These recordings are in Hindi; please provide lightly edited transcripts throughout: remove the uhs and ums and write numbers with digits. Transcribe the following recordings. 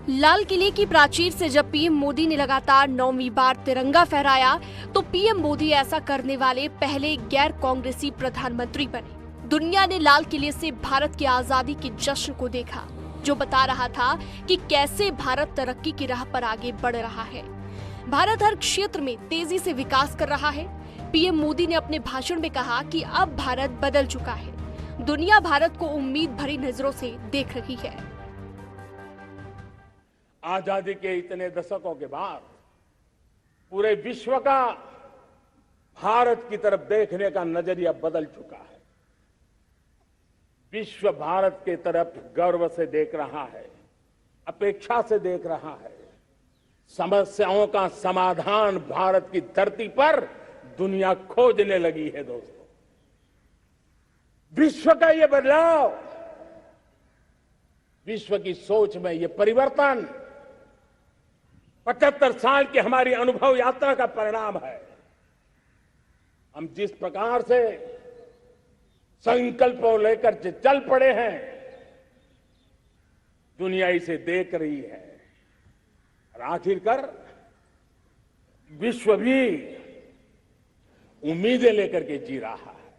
लाल किले की प्राचीर से जब पीएम मोदी ने लगातार 9वीं बार तिरंगा फहराया तो पीएम मोदी ऐसा करने वाले पहले गैर कांग्रेसी प्रधानमंत्री बने। दुनिया ने लाल किले से भारत की आजादी के जश्न को देखा, जो बता रहा था कि कैसे भारत तरक्की की राह पर आगे बढ़ रहा है। भारत हर क्षेत्र में तेजी से विकास कर रहा है। पीएम मोदी ने अपने भाषण में कहा कि अब भारत बदल चुका है। दुनिया भारत को उम्मीद भरी नजरों से देख रही है। आजादी के इतने दशकों के बाद पूरे विश्व का भारत की तरफ देखने का नजरिया बदल चुका है। विश्व भारत के तरफ गर्व से देख रहा है, अपेक्षा से देख रहा है। समस्याओं का समाधान भारत की धरती पर दुनिया खोजने लगी है। दोस्तों, विश्व का ये बदलाव, विश्व की सोच में ये परिवर्तन 75 साल की हमारी अनुभव यात्रा का परिणाम है। हम जिस प्रकार से संकल्पों लेकर चल पड़े हैं, दुनिया इसे देख रही है और आखिरकार विश्व भी उम्मीदें लेकर के जी रहा है।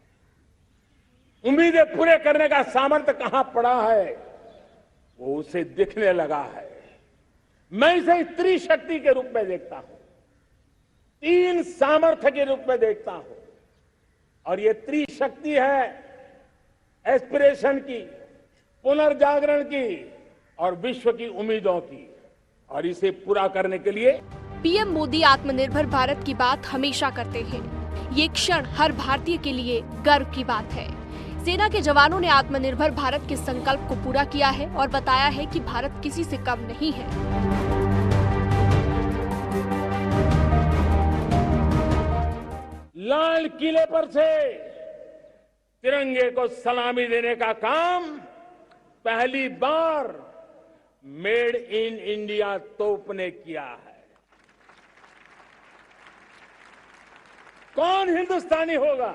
उम्मीदें पूरे करने का सामर्थ्य कहां पड़ा है, वो उसे दिखने लगा है। मैं इसे स्त्री शक्ति के रूप में देखता हूं, 3 सामर्थ्य के रूप में देखता हूं। और ये त्रिशक्ति है एस्पिरेशन की, पुनर्जागरण की और विश्व की उम्मीदों की। और इसे पूरा करने के लिए पीएम मोदी आत्मनिर्भर भारत की बात हमेशा करते हैं। ये क्षण हर भारतीय के लिए गर्व की बात है। सेना के जवानों ने आत्मनिर्भर भारत के संकल्प को पूरा किया है और बताया है कि भारत किसी से कम नहीं है। लाल किले पर से तिरंगे को सलामी देने का काम पहली बार मेड इन इंडिया तोप ने किया है। कौन हिंदुस्तानी होगा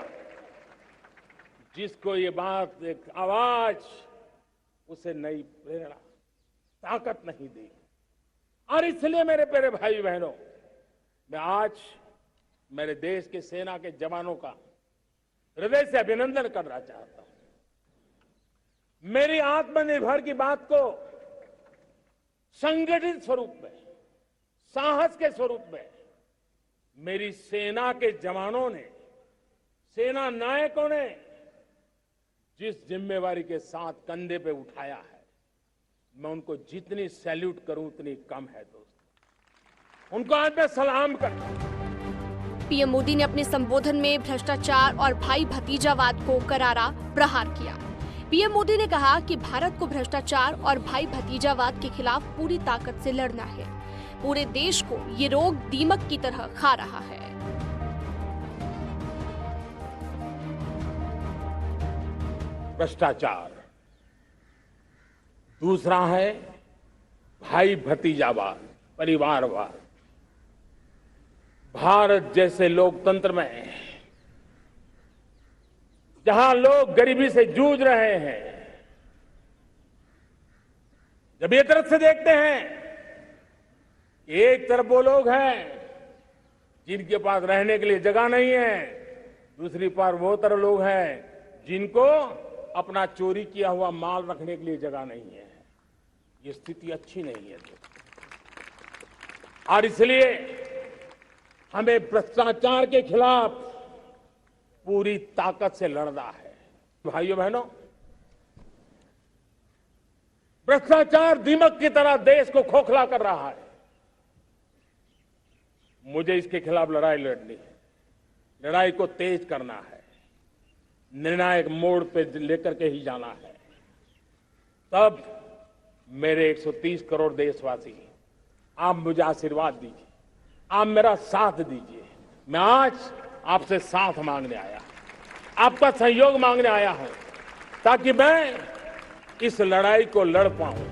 जिसको ये बात, एक आवाज उसे नई प्रेरणा, ताकत नहीं दी। और इसलिए मेरे प्यारे भाई बहनों, मैं आज मेरे देश के सेना के जवानों का हृदय से अभिनंदन करना चाहता हूं। मेरी आत्मनिर्भर की बात को संगठित स्वरूप में, साहस के स्वरूप में मेरी सेना के जवानों ने, सेना नायकों ने जिस जिम्मेवारी के साथ कंधे पे उठाया है, मैं उनको जितनी सैल्यूट करूं उतनी कम है। दोस्तों, उनको आज मैं सलाम करता हूं। पीएम मोदी ने अपने संबोधन में भ्रष्टाचार और भाई भतीजावाद को करारा प्रहार किया। पीएम मोदी ने कहा कि भारत को भ्रष्टाचार और भाई भतीजावाद के खिलाफ पूरी ताकत से लड़ना है। पूरे देश को ये रोग दीमक की तरह खा रहा है। भ्रष्टाचार, दूसरा है भाई भतीजावाद, परिवारवाद। भारत जैसे लोकतंत्र में जहां लोग गरीबी से जूझ रहे हैं, जब ये तरफ से देखते हैं, एक तरफ वो लोग हैं जिनके पास रहने के लिए जगह नहीं है, दूसरी पार वो तरफ लोग हैं जिनको अपना चोरी किया हुआ माल रखने के लिए जगह नहीं है। ये स्थिति अच्छी नहीं है। और इसलिए हमें भ्रष्टाचार के खिलाफ पूरी ताकत से लड़ना है। भाइयों बहनों, भ्रष्टाचार दीमक की तरह देश को खोखला कर रहा है। मुझे इसके खिलाफ लड़ाई लड़नी है, लड़ाई को तेज करना है, निर्णायक मोड़ पे लेकर के ही जाना है। तब मेरे 130 करोड़ देशवासी, आप मुझे आशीर्वाद दीजिए, आप मेरा साथ दीजिए। मैं आज आपसे साथ मांगने आया, आपका सहयोग मांगने आया हूं, ताकि मैं इस लड़ाई को लड़ पाऊं।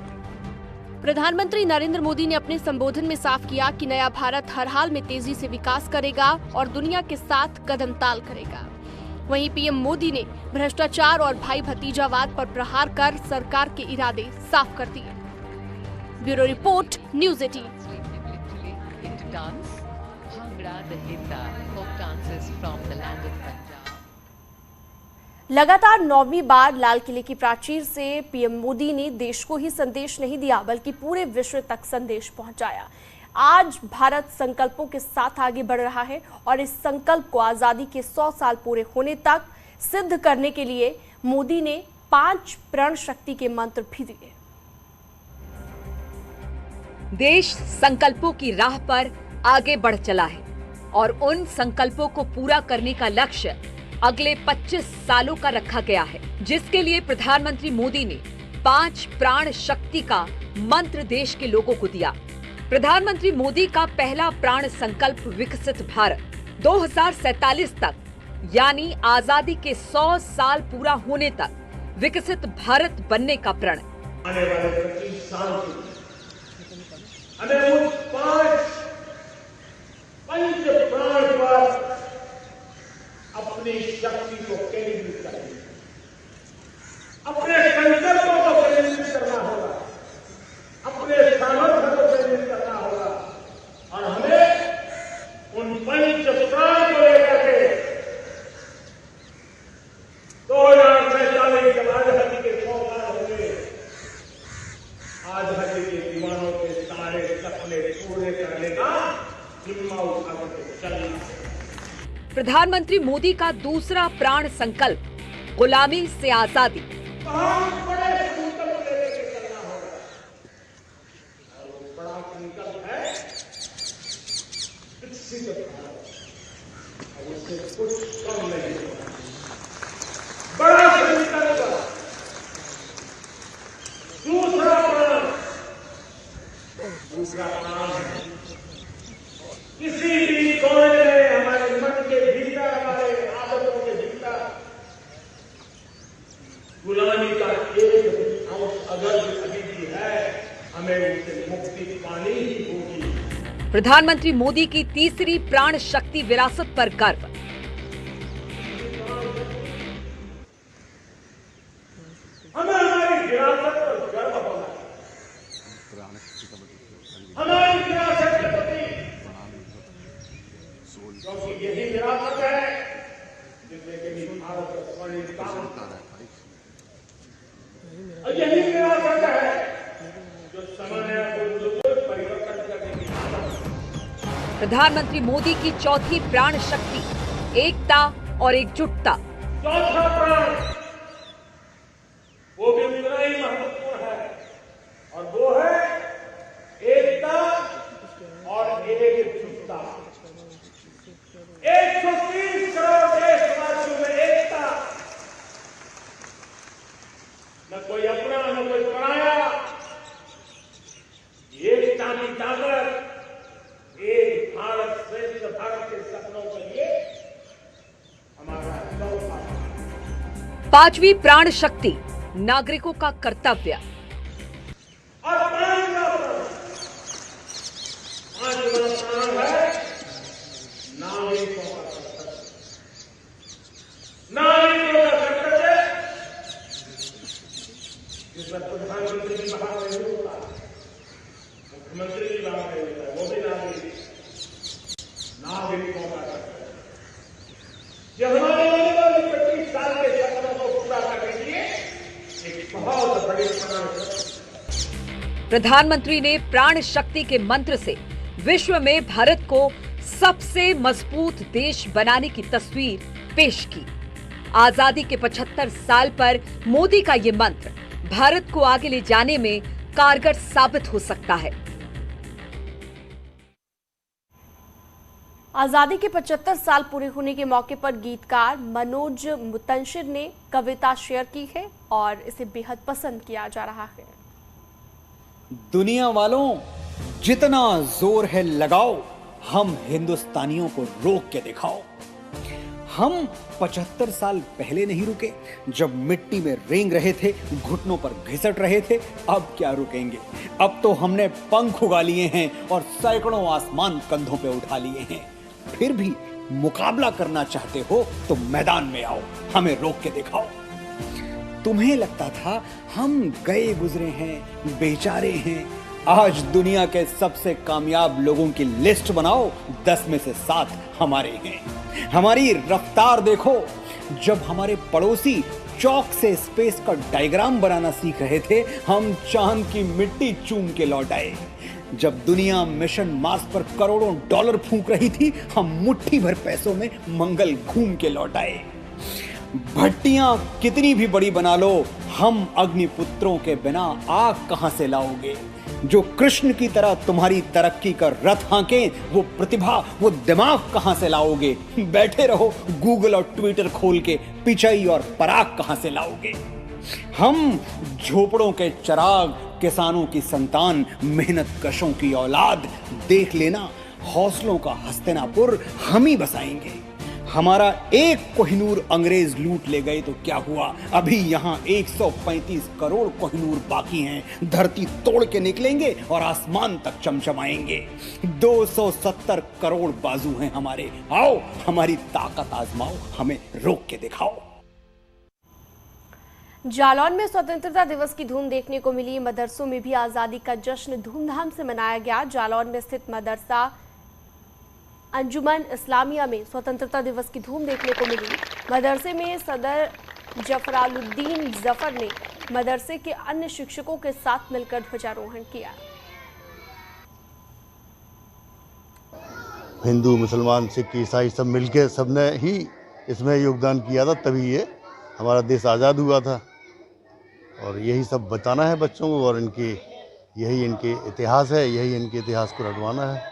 प्रधानमंत्री नरेंद्र मोदी ने अपने संबोधन में साफ किया कि नया भारत हर हाल में तेजी से विकास करेगा और दुनिया के साथ कदम ताल करेगा। वहीं पीएम मोदी ने भ्रष्टाचार और भाई भतीजावाद पर प्रहार कर सरकार के इरादे साफ कर दिए। Bureau report, news 18। लगातार 9वीं बार लाल किले की प्राचीर से पीएम मोदी ने देश को ही संदेश नहीं दिया बल्कि पूरे विश्व तक संदेश पहुंचाया। आज भारत संकल्पों के साथ आगे बढ़ रहा है और इस संकल्प को आजादी के 100 साल पूरे होने तक सिद्ध करने के लिए मोदी ने 5 प्रण शक्ति के मंत्र भी दिए। देश संकल्पों की राह पर आगे बढ़ चला है और उन संकल्पों को पूरा करने का लक्ष्य अगले 25 सालों का रखा गया है, जिसके लिए प्रधानमंत्री मोदी ने 5 प्राण शक्ति का मंत्र देश के लोगों को दिया। प्रधानमंत्री मोदी का पहला प्राण संकल्प विकसित भारत 2047 तक यानी आजादी के 100 साल पूरा होने तक विकसित भारत बनने का प्रण। आने वाले 25 साल हमें उन 5 पंच प्राण पर अपनी शक्ति को केंद्रित करनी, अपने संकल्पों को केंद्रित करना होगा, अपने सामर्थ्य को केंद्रित करना होगा और हमें उन पंच प्राण को लेकर के 2047 जब आजादी के 100 साल होंगे, आजादी के दीवानों के सारे सपने पूरे करने का जिम्मा उठाकर के चलना है। प्रधानमंत्री मोदी का दूसरा प्राण संकल्प गुलामी से आजादी। बहुत बड़े संकल्प लेके चलना होगा और वो बड़ा संकल्प है विकसित भारत, और उससे कुछ कम नहीं होगा। बड़ा संकल्प। दूसरा प्राण है किसी भी कोने में हमारे मन के भीतर, हमारे आदतों के भीतर गुलामी का एक अंश अगर अभी भी है, हमें उससे मुक्ति पानी ही होगी। प्रधानमंत्री मोदी की तीसरी प्राण शक्ति विरासत पर गर्व। हमें हमारी विरासत पर गर्व होना है। हमारी विरासत के प्रति, क्योंकि यही विरासत है जिसमें कभी भारत का स्वर्णिम काम, और यही विरासत है जो समय को परिवर्तन करने की। प्रधानमंत्री मोदी की चौथी प्राण शक्ति एकता और एकजुटता। चौथा प्राण वो भी उतना ही महत्वपूर्ण है और वो है एकता और एकजुटता। 130 करोड़ देशवासियों में एकता, न कोई अपना न कोई पराया। एकता की ताकत एक भारत श्रेष्ठ भारत के सपनों के लिए हमारा चौथा। 5वीं प्राण शक्ति नागरिकों का कर्तव्य। और पांचवा प्राण है नागरिकों का कर्तव्य। नागरिकों का कर्तव्य जिसमें प्रधानमंत्री की बात नहीं होता, मुख्यमंत्री की बात नहीं होता, वो भी नागरिकों का कर्तव्य। जो हमारे आने वाले 25 साल के सपनों को पूरा करने के लिए एक बहुत बड़ी प्राण शक्ति। प्रधानमंत्री ने प्राण शक्ति के मंत्र से विश्व में भारत को सबसे मजबूत देश बनाने की तस्वीर पेश की। आजादी के 75 साल पर मोदी का ये मंत्र भारत को आगे ले जाने में कारगर साबित हो सकता है। आजादी के 75 साल पूरे होने के मौके पर गीतकार मनोज मुतंशिर ने कविता शेयर की है और इसे बेहद पसंद किया जा रहा है। दुनिया वालों, जितना जोर है लगाओ, हम हिंदुस्तानियों को रोक के दिखाओ। हम 75 साल पहले नहीं रुके, जब मिट्टी में रेंग रहे थे, घुटनों पर घिसट रहे थे। अब क्या रुकेंगे? अब तो हमने पंख उगा लिए हैं और सैकड़ों आसमान कंधों पे उठा लिए हैं। फिर भी मुकाबला करना चाहते हो तो मैदान में आओ, हमें रोक के दिखाओ। तुम्हें लगता था हम गए गुजरे हैं, बेचारे हैं, आज दुनिया के सबसे कामयाब लोगों की लिस्ट बनाओ, 10 में से 7 हमारे हैं। हमारी रफ्तार देखो, जब हमारे पड़ोसी चौक से स्पेस का डायग्राम बनाना सीख रहे थे, हम चांद की मिट्टी चूम के लौट आए। जब दुनिया मिशन मार्स पर करोड़ों डॉलर फूंक रही थी, हम मुट्ठी भर पैसों में मंगल घूम के लौट आए। भट्टियां कितनी भी बड़ी बना लो, हम अग्निपुत्रों के बिना आग कहां से लाओगे। जो कृष्ण की तरह तुम्हारी तरक्की का रथ हांके, वो प्रतिभा, वो दिमाग कहां से लाओगे। बैठे रहो गूगल और ट्विटर खोल के, पिचाई और पराग कहां से लाओगे। हम झोपड़ों के चिराग, किसानों की संतान, मेहनत कशों की औलाद। देख लेना, हौसलों का हस्तिनापुर हम ही बसाएंगे। हमारा एक कोहिनूर अंग्रेज लूट ले गए तो क्या हुआ, अभी यहाँ 135 करोड़ कोहिनूर बाकी हैं। धरती तोड़ के निकलेंगे और आसमान तक चमचमाएंगे। 270 करोड़ बाजू हैं हमारे। आओ हमारी ताकत आजमाओ, हमें रोक के दिखाओ। जालौन में स्वतंत्रता दिवस की धूम देखने को मिली। मदरसों में भी आजादी का जश्न धूमधाम से मनाया गया। जालौन में स्थित मदरसा अंजुमन इस्लामिया में स्वतंत्रता दिवस की धूम देखने को मिली। मदरसे में सदर जफरालुद्दीन जफर ने मदरसे के अन्य शिक्षकों के साथ मिलकर ध्वजारोहण किया। हिंदू, मुसलमान, सिख, ईसाई सब मिलके सबने ही इसमें योगदान किया था, तभी ये हमारा देश आज़ाद हुआ था। और यही सब बताना है बच्चों को, और यही इनके इतिहास है, यही इनके इतिहास को रटवाना है।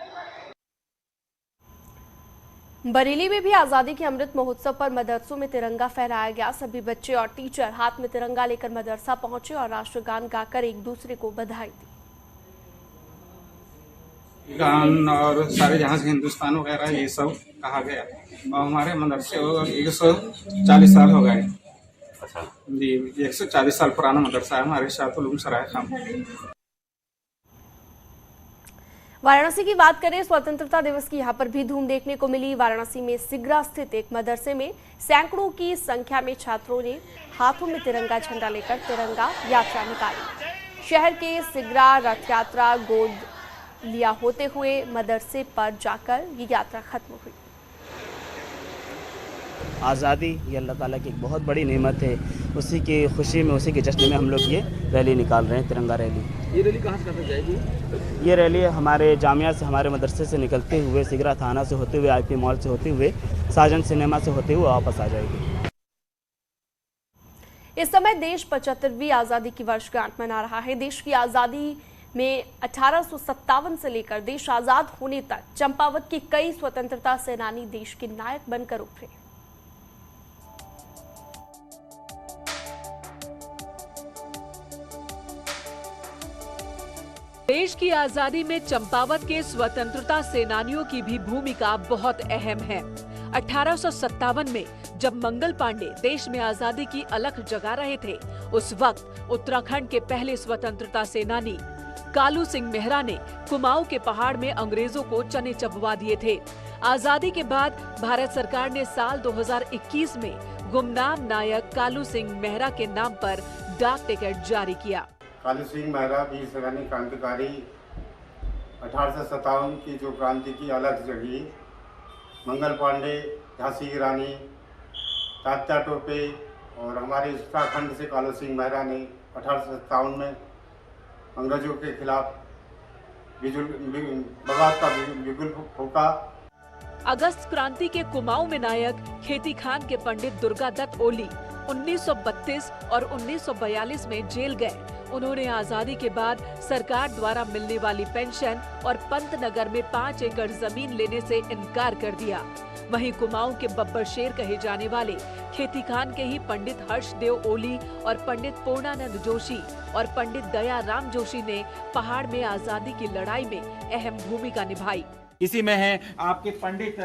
बरेली में भी आजादी के अमृत महोत्सव पर मदरसों में तिरंगा फहराया गया। सभी बच्चे और टीचर हाथ में तिरंगा लेकर मदरसा पहुंचे और राष्ट्रगान गाकर एक दूसरे को बधाई दी। गान और सारे जहाँ से हिंदुस्तान वगैरह ये सब कहा गया। और हमारे मदरसे 140 साल हो गए। अच्छा जी, 140 साल पुराना मदरसा है हमारे शाहतुल उलूम सराय खाम। वाराणसी की बात करें, स्वतंत्रता दिवस की यहाँ पर भी धूम देखने को मिली। वाराणसी में सिगरा स्थित एक मदरसे में सैकड़ों की संख्या में छात्रों ने हाथों में तिरंगा झंडा लेकर तिरंगा यात्रा निकाली। शहर के सिगरा रथ यात्रा गोद लिया होते हुए मदरसे पर जाकर ये यात्रा खत्म हुई। आज़ादी ये अल्लाह ताला की एक बहुत बड़ी नेमत है। उसी की खुशी में, उसी के जश्न में हम लोग ये रैली निकाल रहे हैं, तिरंगा रैली। ये रैली कहाँ से कहाँ जाएगी? ये रैली हमारे जामिया से, हमारे मदरसे से निकलते हुए सिगरा थाना से होते हुए, IP मॉल से होते हुए, साजन सिनेमा से होते हुए वापस आ जाएगी। इस समय देश 75वीं आज़ादी की वर्षगांठ मना रहा है। देश की आज़ादी में 1857 से लेकर देश आज़ाद होने तक चंपावत के कई स्वतंत्रता सेनानी देश के नायक बनकर उभरे। देश की आजादी में चंपावत के स्वतंत्रता सेनानियों की भी भूमिका बहुत अहम है। 1857 में जब मंगल पांडे देश में आजादी की अलख जगा रहे थे, उस वक्त उत्तराखंड के पहले स्वतंत्रता सेनानी कालू सिंह मेहरा ने कुमाऊं के पहाड़ में अंग्रेजों को चने चबवा दिए थे। आजादी के बाद भारत सरकार ने साल 2021 में गुमनाम नायक कालू सिंह मेहरा के नाम पर डाक टिकट जारी किया। कालू सिंह मेहरा वीर सेनानी क्रांतिकारी, 1857 की जो क्रांति की अलख जगी, मंगल पांडे, झांसी की रानी, तात्या टोपे और हमारे उत्तराखंड से कालू सिंह मेहरा ने 1857 में अंग्रेजों के खिलाफ बगावत का बिगुल फूंका। अगस्त क्रांति के कुमाऊं में नायक खेती खान के पंडित दुर्गा दत्त ओली 1932 और 1942 में जेल गए। उन्होंने आजादी के बाद सरकार द्वारा मिलने वाली पेंशन और पंतनगर में 5 एकड़ जमीन लेने से इनकार कर दिया। वहीं कुमाऊं के बब्बर शेर कहे जाने वाले खेती खान के ही पंडित हर्षदेव ओली और पंडित पूर्णानंद जोशी और पंडित दया राम जोशी ने पहाड़ में आजादी की लड़ाई में अहम भूमिका निभाई। इसी में है आपके पंडित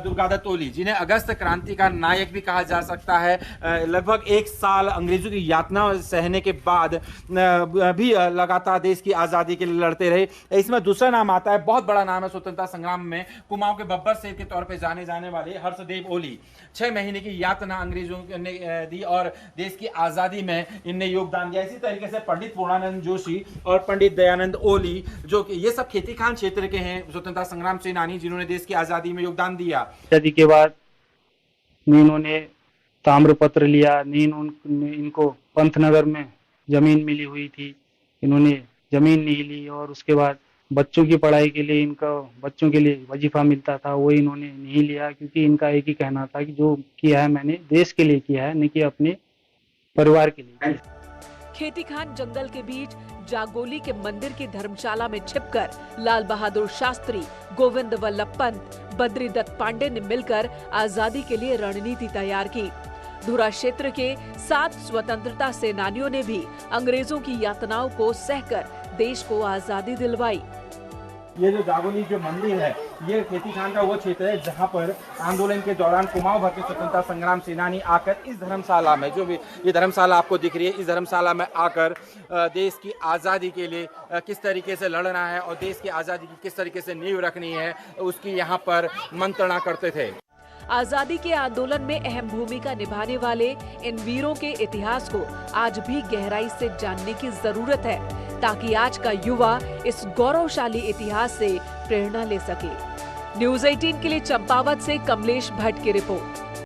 दुर्गादत्त ओली, जिन्हें अगस्त क्रांति का नायक भी कहा जा सकता है। लगभग 1 साल अंग्रेजों की यातना सहने के बाद भी लगातार देश की आज़ादी के लिए लड़ते रहे। इसमें दूसरा नाम आता है, बहुत बड़ा नाम है स्वतंत्रता संग्राम में, कुमाऊं के बब्बर शेर के तौर पर जाने जाने वाले हर्षदेव ओली। 6 महीने की यातना अंग्रेजों ने दी और देश की आज़ादी में इनने योगदान दिया। इसी तरीके से पंडित पूर्णानंद जोशी और पंडित दयानंद ओली, जो कि ये सब खेती खान क्षेत्र के हैं स्वतंत्रता संग्राम सेनानी, जिन्होंने देश की आजादी में योगदान दिया। आजादी के बाद इन्होंने ताम्रपत्र लिया, इनको पंतनगर में जमीन मिली हुई थी, इन्होंने जमीन नहीं ली। और उसके बाद बच्चों की पढ़ाई के लिए बच्चों के लिए वजीफा मिलता था, वो इन्होंने नहीं लिया, क्योंकि इनका एक ही कहना था कि जो किया है मैंने देश के लिए किया है, न कि अपने परिवार के लिए। खेती खान जंगल के बीच जागोली के मंदिर की धर्मशाला में छिपकर लाल बहादुर शास्त्री, गोविंद वल्लभ पंत, बद्री दत्त पांडे ने मिलकर आजादी के लिए रणनीति तैयार की। धुरा क्षेत्र के 7 स्वतंत्रता सेनानियों ने भी अंग्रेजों की यातनाओं को सहकर देश को आजादी दिलवाई। ये जो जागोली जो मंदिर है, ये खेती खान का वो क्षेत्र है जहाँ पर आंदोलन के दौरान कुमाऊं भर के स्वतंत्रता संग्राम सेनानी आकर इस धर्मशाला में, जो भी ये धर्मशाला आपको दिख रही है, इस धर्मशाला में आकर देश की आज़ादी के लिए किस तरीके से लड़ना है और देश की आज़ादी की किस तरीके से नींव रखनी है, उसकी यहाँ पर मंत्रणा करते थे। आजादी के आंदोलन में अहम भूमिका निभाने वाले इन वीरों के इतिहास को आज भी गहराई से जानने की जरूरत है, ताकि आज का युवा इस गौरवशाली इतिहास से प्रेरणा ले सके। न्यूज़ 18 के लिए चंपावत से कमलेश भट्ट की रिपोर्ट।